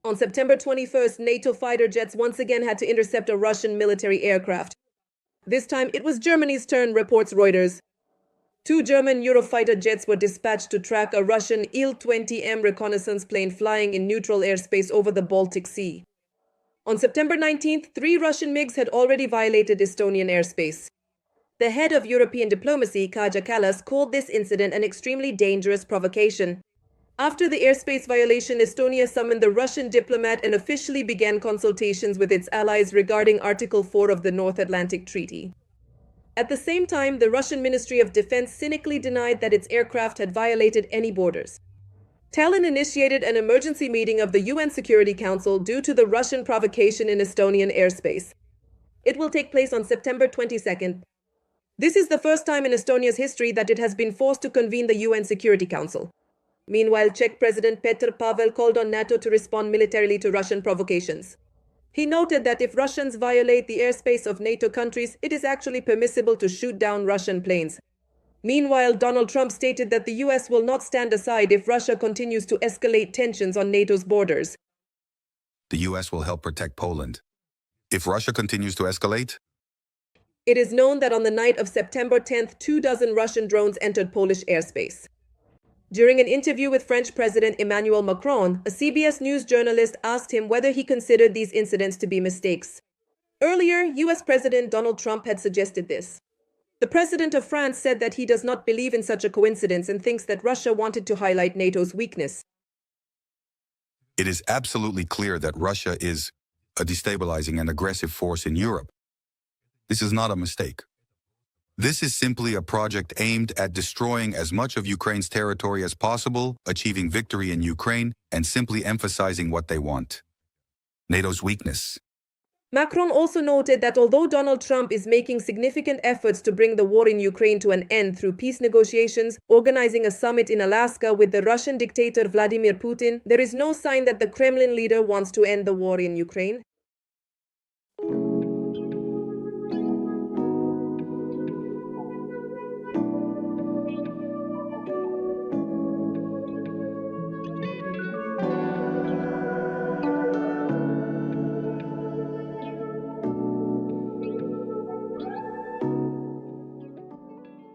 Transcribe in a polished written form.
On September 21st, NATO fighter jets once again had to intercept a Russian military aircraft. This time, it was Germany's turn, reports Reuters. 2 German Eurofighter jets were dispatched to track a Russian Il-20M reconnaissance plane flying in neutral airspace over the Baltic Sea. On September 19th, 3 Russian MiGs had already violated Estonian airspace. The head of European diplomacy, Kaja Kallas, called this incident an extremely dangerous provocation. After the airspace violation, Estonia summoned the Russian diplomat and officially began consultations with its allies regarding Article 4 of the North Atlantic Treaty. At the same time, the Russian Ministry of Defense cynically denied that its aircraft had violated any borders. Tallinn initiated an emergency meeting of the UN Security Council due to the Russian provocation in Estonian airspace. It will take place on September 22nd. This is the first time in Estonia's history that it has been forced to convene the UN Security Council. Meanwhile, Czech President Petr Pavel called on NATO to respond militarily to Russian provocations. He noted that if Russians violate the airspace of NATO countries, it is actually permissible to shoot down Russian planes. Meanwhile, Donald Trump stated that the US will not stand aside if Russia continues to escalate tensions on NATO's borders. The US will help protect Poland. If Russia continues to escalate? It is known that on the night of September 10th, 24 Russian drones entered Polish airspace. During an interview with French President Emmanuel Macron, a CBS News journalist asked him whether he considered these incidents to be mistakes. Earlier, US President Donald Trump had suggested this. The president of France said that he does not believe in such a coincidence and thinks that Russia wanted to highlight NATO's weakness. It is absolutely clear that Russia is a destabilizing and aggressive force in Europe. This is not a mistake. This is simply a project aimed at destroying as much of Ukraine's territory as possible, achieving victory in Ukraine, and simply emphasizing what they want: NATO's weakness. Macron also noted that although Donald Trump is making significant efforts to bring the war in Ukraine to an end through peace negotiations, organizing a summit in Alaska with the Russian dictator Vladimir Putin, there is no sign that the Kremlin leader wants to end the war in Ukraine.